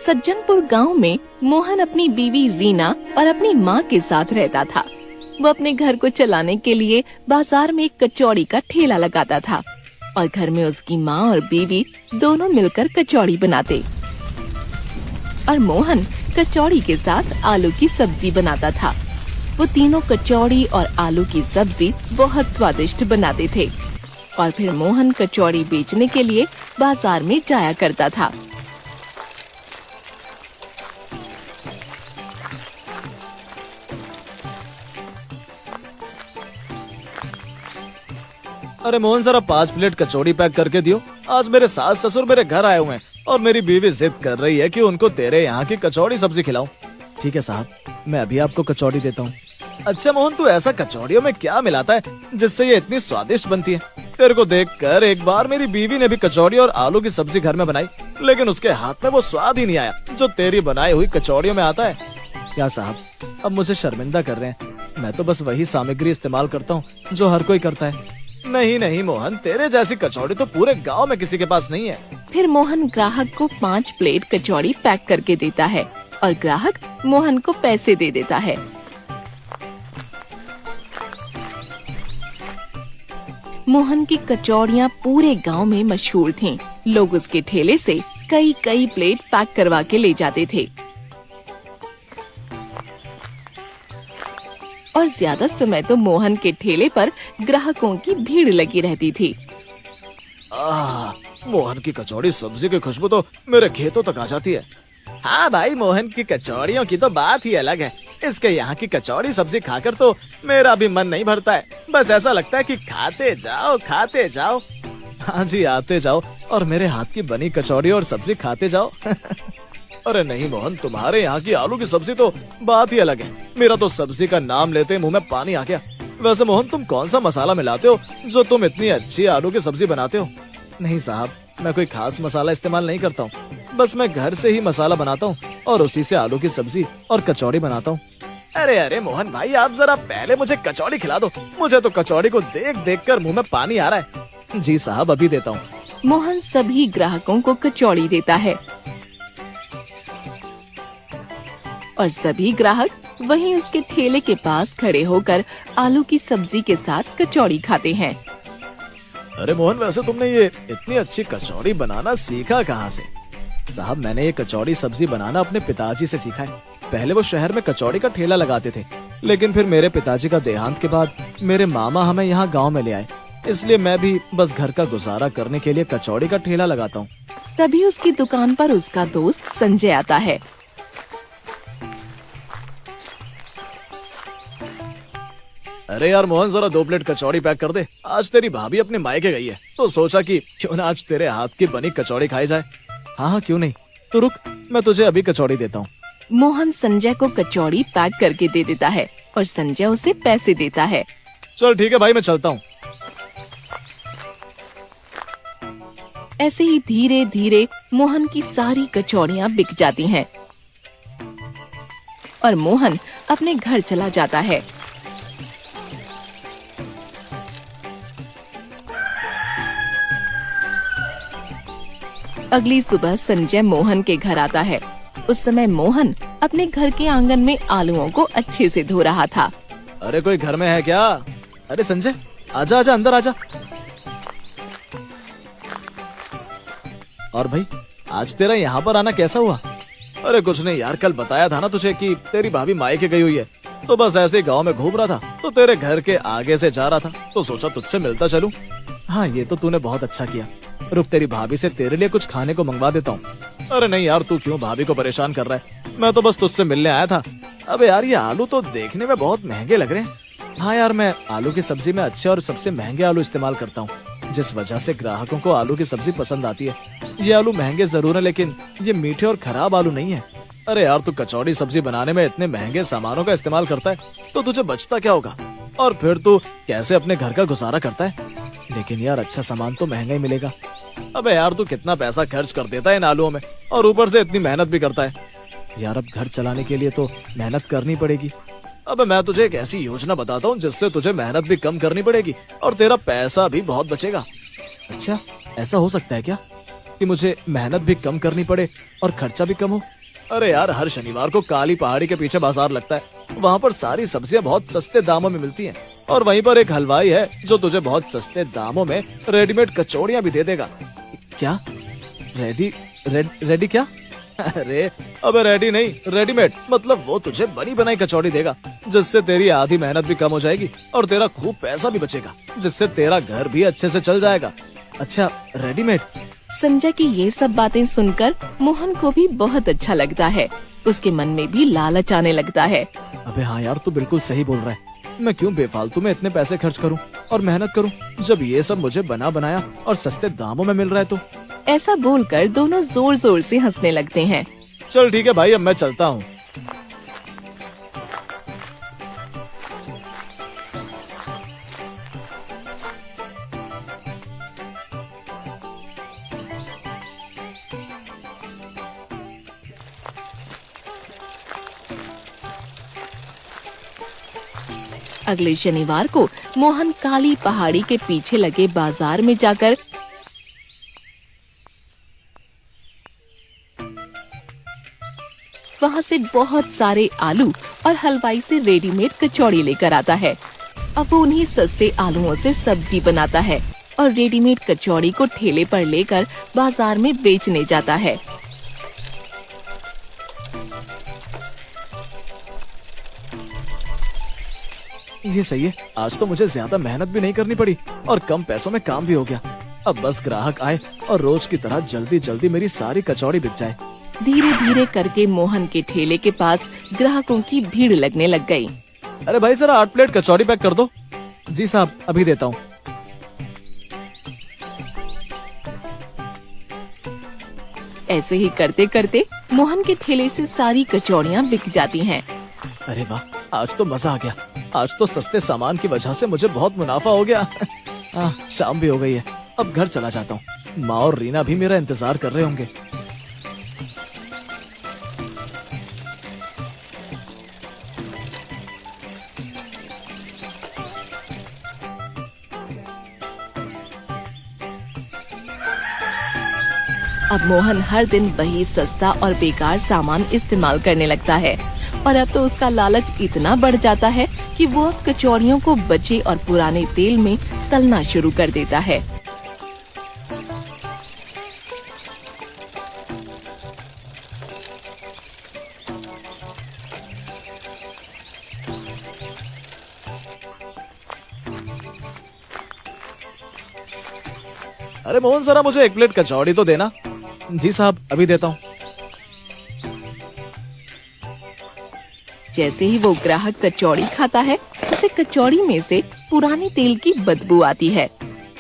सज्जनपुर गांव में मोहन अपनी बीवी रीना और अपनी माँ के साथ रहता था। वो अपने घर को चलाने के लिए बाजार में एक कचौड़ी का ठेला लगाता था और घर में उसकी माँ और बीवी दोनों मिलकर कचौड़ी बनाते और मोहन कचौड़ी के साथ आलू की सब्जी बनाता था। वो तीनों कचौड़ी और आलू की सब्जी बहुत स्वादिष्ट बनाते थे और फिर मोहन कचौड़ी बेचने के लिए बाजार में जाया करता था। अरे मोहन, जरा 5 प्लेट कचौड़ी पैक करके दियो। आज मेरे सास ससुर मेरे घर आए हुए हैं और मेरी बीवी जिद कर रही है कि उनको तेरे यहाँ की कचौड़ी सब्जी खिलाऊं। ठीक है साहब, मैं अभी आपको कचौड़ी देता हूँ। अच्छा मोहन, तू ऐसा कचौड़ियों में क्या मिलाता है जिससे ये इतनी स्वादिष्ट बनती है? तेरे को देखकर एक बार मेरी बीवी ने भी कचौड़ी और आलू की सब्जी घर में बनाई, लेकिन उसके हाथ में वो स्वाद ही नहीं आया जो तेरी बनाई हुई कचौड़ियों में आता है। क्या साहब, अब मुझे शर्मिंदा कर रहे हैं? मैं तो बस वही सामग्री इस्तेमाल करता हूँ जो हर कोई करता है। नहीं नहीं मोहन, तेरे जैसी कचौड़ी तो पूरे गांव में किसी के पास नहीं है। फिर मोहन ग्राहक को 5 प्लेट कचौड़ी पैक करके देता है और ग्राहक मोहन को पैसे दे देता है। मोहन की कचौड़ियाँ पूरे गांव में मशहूर थीं। लोग उसके ठेले से कई कई प्लेट पैक करवा के ले जाते थे और ज्यादा समय तो मोहन के ठेले पर ग्राहकों की भीड़ लगी रहती थी। मोहन की कचौड़ी सब्जी की खुशबू तो मेरे खेतों तक आ जाती है। हाँ भाई, मोहन की कचौड़ियों की तो बात ही अलग है। इसके यहाँ की कचौड़ी सब्जी खाकर तो मेरा भी मन नहीं भरता है। बस ऐसा लगता है कि खाते जाओ खाते जाओ। हाँ जी, आते जाओ और मेरे हाथ की बनी कचौड़ी और सब्जी खाते जाओ। अरे नहीं मोहन, तुम्हारे यहाँ की आलू की सब्जी तो बात ही अलग है। मेरा तो सब्जी का नाम लेते मुंह में पानी आ गया। वैसे मोहन, तुम कौन सा मसाला मिलाते हो जो तुम इतनी अच्छी आलू की सब्जी बनाते हो? नहीं साहब, मैं कोई खास मसाला इस्तेमाल नहीं करता हूँ। बस मैं घर से ही मसाला बनाता हूँ और उसी से आलू की सब्जी और कचौड़ी बनाता हूँ। अरे अरे मोहन भाई, आप जरा पहले मुझे कचौड़ी खिला दो। मुझे तो कचौड़ी को देख देख कर मुँह में पानी आ रहा है। जी साहब, अभी देता हूँ। मोहन सभी ग्राहकों को कचौड़ी देता है और सभी ग्राहक वहीं उसके ठेले के पास खड़े होकर आलू की सब्जी के साथ कचौड़ी खाते हैं। अरे मोहन, वैसे तुमने ये इतनी अच्छी कचौड़ी बनाना सीखा कहाँ से? साहब, मैंने ये कचौड़ी सब्जी बनाना अपने पिताजी से सीखा है। पहले वो शहर में कचौड़ी का ठेला लगाते थे, लेकिन फिर मेरे पिताजी का देहांत के बाद मेरे मामा हमें यहाँ गाँव में ले आए। इसलिए मैं भी बस घर का गुजारा करने के लिए कचौड़ी का ठेला लगाता हूँ। तभी उसकी दुकान पर उसका दोस्त संजय आता है। अरे यार मोहन, जरा 2 प्लेट कचौड़ी पैक कर दे। आज तेरी भाभी अपने मायके गई है, तो सोचा कि क्यों ना आज तेरे हाथ की बनी कचौड़ी खाई जाए। हाँ हाँ, क्यों नहीं। तो रुक, मैं तुझे अभी कचौड़ी देता हूँ। मोहन संजय को कचौड़ी पैक करके दे देता है और संजय उसे पैसे देता है। चल ठीक है भाई, मैं चलता हूँ। ऐसे ही धीरे धीरे मोहन की सारी कचौड़ियाँ बिक जाती हैं और मोहन अपने घर चला जाता है। अगली सुबह संजय मोहन के घर आता है। उस समय मोहन अपने घर के आंगन में आलूओं को अच्छे से धो रहा था। अरे कोई घर में है क्या? अरे संजय, आजा आजा, अंदर आजा। और भाई, आज तेरा यहाँ पर आना कैसा हुआ? अरे कुछ नहीं यार, कल बताया था ना तुझे कि तेरी भाभी मायके गई हुई है, तो बस ऐसे गांव में घूम रहा था, तो तेरे घर के आगे से जा रहा था, तो सोचा तुझसे मिलता चलूं। हाँ, ये तो तूने बहुत अच्छा किया। रुक, तेरी भाभी से तेरे लिए कुछ खाने को मंगवा देता हूँ। अरे नहीं यार, तू क्यों भाभी को परेशान कर रहा है? मैं तो बस तुझसे मिलने आया था। अबे यार, ये आलू तो देखने में बहुत महंगे लग रहे हैं। हाँ यार, मैं आलू की सब्जी में अच्छे और सबसे महंगे आलू इस्तेमाल करता हूँ, जिस वजह से ग्राहकों को आलू की सब्जी पसंद आती है। ये आलू महंगे जरूर है, लेकिन ये मीठे और खराब आलू नहीं है। अरे यार, तू कचौड़ी सब्जी बनाने में इतने महंगे सामानों का इस्तेमाल करता है, तो तुझे बचता क्या होगा? और फिर तू कैसे अपने घर का गुजारा करता है? लेकिन यार, अच्छा सामान तो महंगा ही मिलेगा। अबे यार, तू कितना पैसा खर्च कर देता है इन आलूओं में, और ऊपर से इतनी मेहनत भी करता है। यार, अब घर चलाने के लिए तो मेहनत करनी पड़ेगी। अबे मैं तुझे एक ऐसी योजना बताता हूँ जिससे तुझे मेहनत भी कम करनी पड़ेगी और तेरा पैसा भी बहुत बचेगा। अच्छा, ऐसा हो सकता है क्या? कि मुझे मेहनत भी कम करनी पड़े और खर्चा भी कम हो। अरे यार, हर शनिवार को काली पहाड़ी के पीछे बाजार लगता है। वहाँ पर सारी सब्जियाँ बहुत सस्ते दामों में मिलती हैं और वहीं पर एक हलवाई है जो तुझे बहुत सस्ते दामों में रेडीमेड कचौड़ियाँ भी दे देगा। क्या? रेडी क्या? अरे अबे रेडी नहीं, रेडीमेड। मतलब वो तुझे बनी बनाई कचौड़ी देगा जिससे तेरी आधी मेहनत भी कम हो जाएगी और तेरा खूब पैसा भी बचेगा, जिससे तेरा घर भी अच्छे से चल जाएगा। अच्छा, रेडीमेड। संजय की ये सब बातें सुनकर मोहन को भी बहुत अच्छा लगता है। उसके मन में भी लालच आने लगता है। अबे हाँ यार, तू बिल्कुल सही बोल रहा है। मैं क्यों बेफालतू में इतने पैसे खर्च करूं और मेहनत करूं जब ये सब मुझे बना बनाया और सस्ते दामों में मिल रहा है तो। ऐसा बोलकर दोनों जोर जोर से हंसने लगते हैं। चल ठीक है भाई, अब मैं चलता हूँ। अगले शनिवार को मोहन काली पहाड़ी के पीछे लगे बाजार में जाकर वहाँ से बहुत सारे आलू और हलवाई से रेडीमेड कचौड़ी लेकर आता है। अब वो उन्हीं सस्ते आलूओं से सब्जी बनाता है और रेडीमेड कचौड़ी को ठेले पर लेकर बाजार में बेचने जाता है। ये सही है, आज तो मुझे ज्यादा मेहनत भी नहीं करनी पड़ी और कम पैसों में काम भी हो गया। अब बस ग्राहक आए और रोज की तरह जल्दी जल्दी मेरी सारी कचौड़ी बिक जाए। धीरे धीरे करके मोहन के ठेले के पास ग्राहकों की भीड़ लगने लग गई। अरे भाई, जरा 8 प्लेट कचौड़ी पैक कर दो। जी साहब, अभी देता हूँ। ऐसे ही करते करते मोहन के ठेले से सारी कचौड़ियाँ बिक जाती हैं। अरे वाह, आज तो मजा आ गया। आज तो सस्ते सामान की वजह से मुझे बहुत मुनाफा हो गया। शाम भी हो गई है, अब घर चला जाता हूँ। माँ और रीना भी मेरा इंतजार कर रहे होंगे। अब मोहन हर दिन वही सस्ता और बेकार सामान इस्तेमाल करने लगता है और अब तो उसका लालच इतना बढ़ जाता है कि वो अब कचौड़ियों को बचे और पुराने तेल में तलना शुरू कर देता है। अरे मोहन, जरा मुझे 1 प्लेट कचौड़ी तो देना। जी साहब, अभी देता हूँ। जैसे ही वो ग्राहक कचौड़ी खाता है, उसे कचौड़ी में से पुराने तेल की बदबू आती है।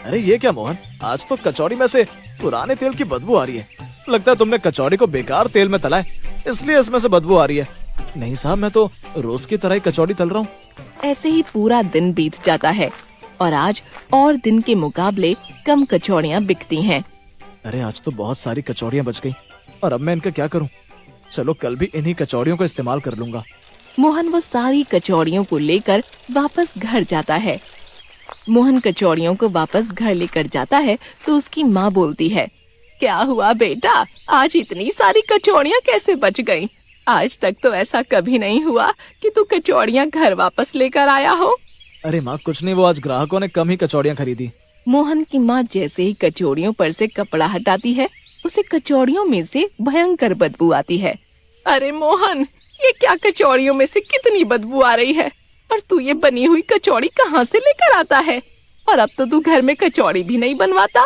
अरे ये क्या मोहन, आज तो कचौड़ी में से पुराने तेल की बदबू आ रही है। लगता है तुमने कचौड़ी को बेकार तेल में तला है, इसलिए इसमें से बदबू आ रही है। नहीं साहब, मैं तो रोज की तरह ही कचौड़ी तल रहा हूँ। ऐसे ही पूरा दिन बीत जाता है और आज और दिन के मुकाबले कम कचौड़ियाँ बिकती हैं। अरे आज तो बहुत सारी कचौड़ियाँ बच गई और अब मैं इनका क्या करूँ? चलो कल भी इन्हीं कचौड़ियों का इस्तेमाल कर लूंगा। मोहन वो सारी कचौड़ियों को लेकर वापस घर जाता है। मोहन कचौड़ियों को वापस घर लेकर जाता है तो उसकी माँ बोलती है, क्या हुआ बेटा, आज इतनी सारी कचौड़ियाँ कैसे बच गईं? आज तक तो ऐसा कभी नहीं हुआ कि तू कचौड़ियाँ घर वापस लेकर आया हो। अरे माँ, कुछ नहीं, वो आज ग्राहकों ने कम ही कचौड़ियाँ खरीदी। मोहन की माँ जैसे ही कचौड़ियों पर से कपड़ा हटाती है, उसे कचौड़ियों में से भयंकर बदबू आती है। अरे मोहन, ये क्या, कचौड़ियों में से कितनी बदबू आ रही है और तू ये बनी हुई कचौड़ी कहाँ से लेकर आता है? और अब तो तू घर में कचौड़ी भी नहीं बनवाता।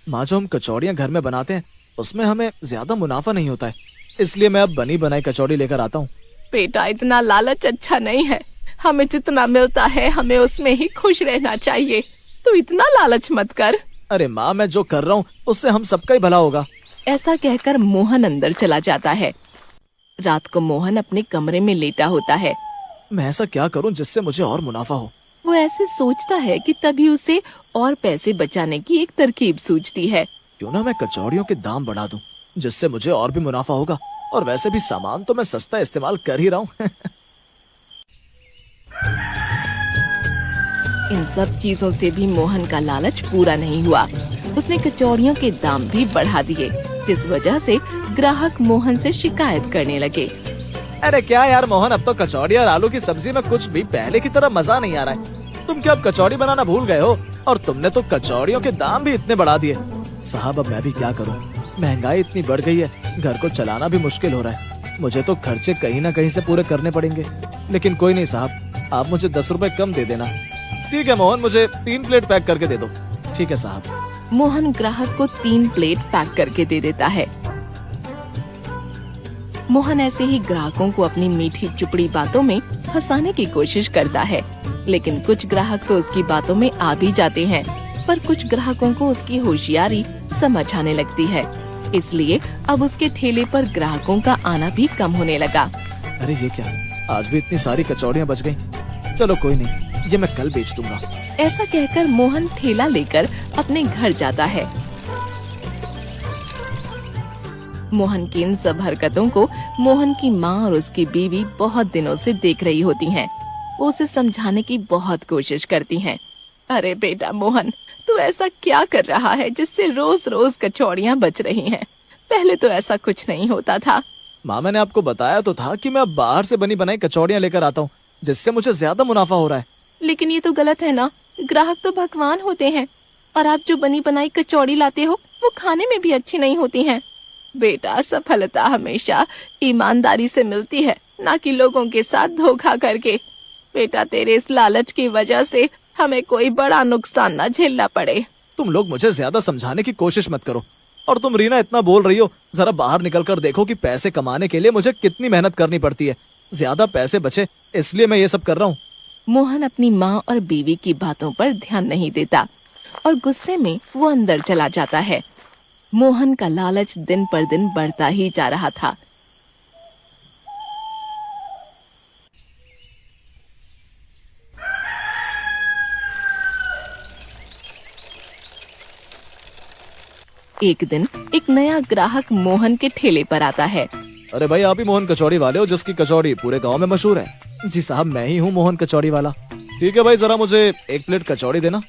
माँ, जो हम कचौड़ियाँ घर में बनाते हैं उसमें हमें ज्यादा मुनाफा नहीं होता है, इसलिए मैं अब बनी बनाई कचौड़ी लेकर आता हूँ। बेटा, इतना लालच अच्छा नहीं है। हमें जितना मिलता है हमें उसमें ही खुश रहना चाहिए। तू इतना लालच मत कर। अरे माँ, मैं जो कर रहा हूँ उससे हम सबका ही भला होगा। ऐसा कहकर मोहन अंदर चला जाता है। रात को मोहन अपने कमरे में लेटा होता है। मैं ऐसा क्या करूँ जिससे मुझे और मुनाफा हो? वो ऐसे सोचता है कि तभी उसे और पैसे बचाने की एक तरकीब सूझती है। क्यों ना मैं कचौड़ियों के दाम बढ़ा दूं, जिससे मुझे और भी मुनाफा होगा। और वैसे भी सामान तो मैं सस्ता इस्तेमाल कर ही रहा हूँ। इन सब चीजों से भी मोहन का लालच पूरा नहीं हुआ। उसने कचौड़ियों के दाम भी बढ़ा दिए, जिस वजह से ग्राहक मोहन से शिकायत करने लगे। अरे क्या यार मोहन, अब तो कचौड़ी और आलू की सब्जी में कुछ भी पहले की तरह मजा नहीं आ रहा है। तुम क्या अब कचौड़ी बनाना भूल गए हो? और तुमने तो कचौड़ियों के दाम भी इतने बढ़ा दिए। साहब अब मैं भी क्या करूं, महंगाई इतनी बढ़ गई है, घर को चलाना भी मुश्किल हो रहा है। मुझे तो खर्चे कहीं ना कहीं से पूरे करने पड़ेंगे। लेकिन कोई नहीं साहब, आप मुझे 10 रुपए कम दे देना। ठीक है मोहन, मुझे 3 प्लेट पैक करके दे दो। ठीक है साहब। मोहन ग्राहक को 3 प्लेट पैक करके दे देता है। मोहन ऐसे ही ग्राहकों को अपनी मीठी चुपड़ी बातों में फंसाने की कोशिश करता है, लेकिन कुछ ग्राहक तो उसकी बातों में आ भी जाते हैं, पर कुछ ग्राहकों को उसकी होशियारी समझ आने लगती है। इसलिए अब उसके ठेले पर ग्राहकों का आना भी कम होने लगा। अरे ये क्या, आज भी इतनी सारी कचौड़ियाँ बच गयी। चलो कोई नहीं, ये मैं कल बेच दूंगा। ऐसा कहकर मोहन ठेला लेकर अपने घर जाता है। मोहन की इन सब हरकतों को मोहन की माँ और उसकी बीवी बहुत दिनों से देख रही होती हैं। वो उसे समझाने की बहुत कोशिश करती हैं। अरे बेटा मोहन, तू ऐसा क्या कर रहा है जिससे रोज रोज कचौड़ियाँ बच रही हैं? पहले तो ऐसा कुछ नहीं होता था। माँ मैंने आपको बताया तो था कि मैं अब बाहर से बनी बनाई कचौड़ियाँ लेकर आता हूँ, जिससे मुझे ज्यादा मुनाफा हो रहा है। लेकिन ये तो गलत है ना, ग्राहक तो भगवान होते हैं, और आप जो बनी बनाई कचौड़ी लाते हो वो खाने में भी अच्छी नहीं होती हैं। बेटा, सफलता हमेशा ईमानदारी से मिलती है, ना कि लोगों के साथ धोखा करके। बेटा, तेरे इस लालच की वजह से हमें कोई बड़ा नुकसान न झेलना पड़े। तुम लोग मुझे ज्यादा समझाने की कोशिश मत करो। और तुम रीना इतना बोल रही हो, जरा बाहर निकल कर देखो कि पैसे कमाने के लिए मुझे कितनी मेहनत करनी पड़ती है। ज्यादा पैसे बचे इसलिए मैं ये सब कर रहा हूँ। मोहन अपनी माँ और बीवी की बातों पर ध्यान नहीं देता और गुस्से में वो अंदर चला जाता है। मोहन का लालच दिन पर दिन बढ़ता ही जा रहा था। एक दिन एक नया ग्राहक मोहन के ठेले पर आता है। अरे भाई, आप ही मोहन कचौड़ी वाले हो जिसकी कचौड़ी पूरे गांव में मशहूर है? जी साहब, मैं ही हूँ मोहन कचौड़ी वाला। ठीक है भाई, जरा मुझे 1 प्लेट कचौड़ी देना।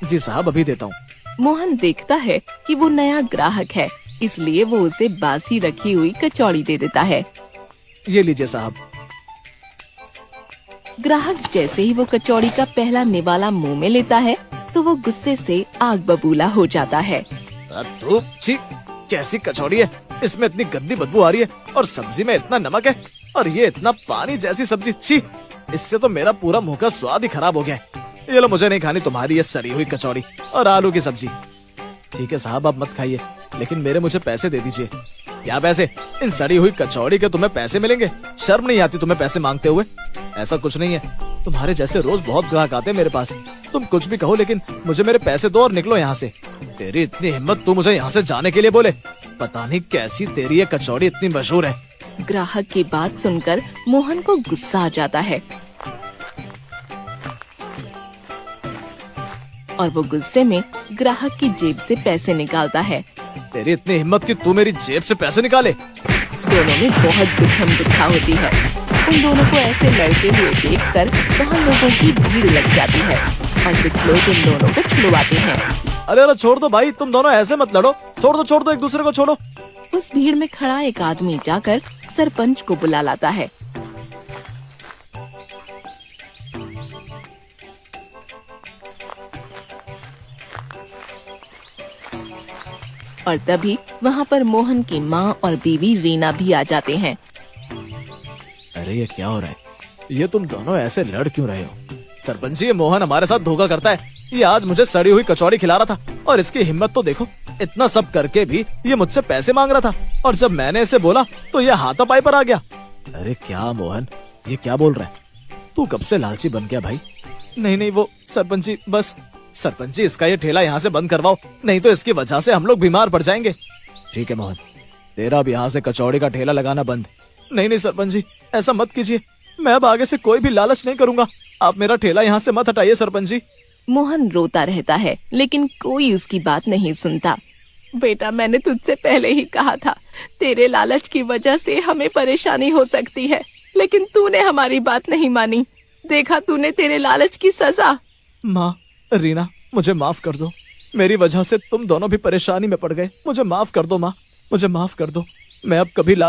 जी साहब, अभी देता हूँ। मोहन देखता है कि वो नया ग्राहक है, इसलिए वो उसे बासी रखी हुई कचौड़ी दे देता है। ये लीजिए साहब। ग्राहक जैसे ही वो कचौड़ी का पहला निवाला मुंह में लेता है तो वो गुस्से से आग बबूला हो जाता है। तो छी, कैसी कचौड़ी है? इसमें इतनी गंदी बदबू आ रही है, और सब्जी में इतना नमक है, और ये इतना पानी जैसी सब्जी। छी, इससे तो मेरा पूरा मुंह का स्वाद ही खराब हो गया है। ये लो, मुझे नहीं खानी तुम्हारी ये सड़ी हुई कचौड़ी और आलू की सब्जी। ठीक है साहब, आप मत खाइए, लेकिन मुझे पैसे दे दीजिए। क्या पैसे? इन सड़ी हुई कचौड़ी के तुम्हें पैसे मिलेंगे? शर्म नहीं आती तुम्हें पैसे मांगते हुए? ऐसा कुछ नहीं है, तुम्हारे जैसे रोज बहुत ग्राहक आते हैं मेरे पास। तुम कुछ भी कहो, लेकिन मुझे मेरे पैसे दो और निकलो यहाँ से। तेरी इतनी हिम्मत, तू मुझे यहाँ से जाने के लिए बोले? पता नहीं कैसी तेरी ये कचौड़ी इतनी मशहूर है। ग्राहक की बात सुनकर मोहन को गुस्सा आ जाता है और वो गुस्से में ग्राहक की जेब से पैसे निकालता है। तेरी इतनी हिम्मत कि तू मेरी जेब से पैसे निकाले? दोनों में बहुत दुखम दुखा होती है। उन दोनों को ऐसे लड़ते हुए देखकर वहाँ लोगों की भीड़ लग जाती है और कुछ लोग उन दोनों को छुड़वाते हैं। अरे छोड़ दो भाई, तुम दोनों ऐसे मत लड़ो। छोड़ दो एक दूसरे को छोड़ो। उस भीड़ में खड़ा एक आदमी जाकर सरपंच को बुला लाता है। और तभी वहाँ पर मोहन की माँ और बीवी रीना भी आ जाते हैं। अरे ये क्या हो रहा है? ये तुम दोनों ऐसे लड़ क्यों रहे हो? सरपंच जी, ये मोहन हमारे साथ धोखा करता है। ये आज मुझे सड़ी हुई कचौड़ी खिला रहा था, और इसकी हिम्मत तो देखो, इतना सब करके भी ये मुझसे पैसे मांग रहा था, और जब मैंने इसे बोला तो ये हाथापाई पर आ गया। अरे क्या मोहन, ये क्या बोल रहा है? तू कब से लालची बन गया भाई? नहीं वो सरपंच जी, बस सरपंच जी, इसका ये ठेला यहाँ से बंद करवाओ, नहीं तो इसकी वजह से हम लोग बीमार पड़ जाएंगे। ठीक है मोहन, तेरा भी यहाँ से कचौड़ी का ठेला लगाना बंद। नहीं सरपंच जी, ऐसा मत कीजिए, मैं अब आगे से कोई भी लालच नहीं करूंगा। आप मेरा ठेला यहाँ से मत हटाइए सरपंच जी। मोहन रोता रहता है, लेकिन कोई उसकी बात नहीं सुनता। बेटा, मैंने तुझसे पहले ही कहा था, तेरे लालच की वजह से हमें परेशानी हो सकती है, लेकिन तूने हमारी बात नहीं मानी। देखा तूने तेरे लालच की सजा। माँ, रीना, मुझे माफ कर दो। मेरी वजह से तुम दोनों भी परेशानी में पड़ गए। मुझे माफ कर दो माँ, मुझे माफ कर दो। मैं अब कभी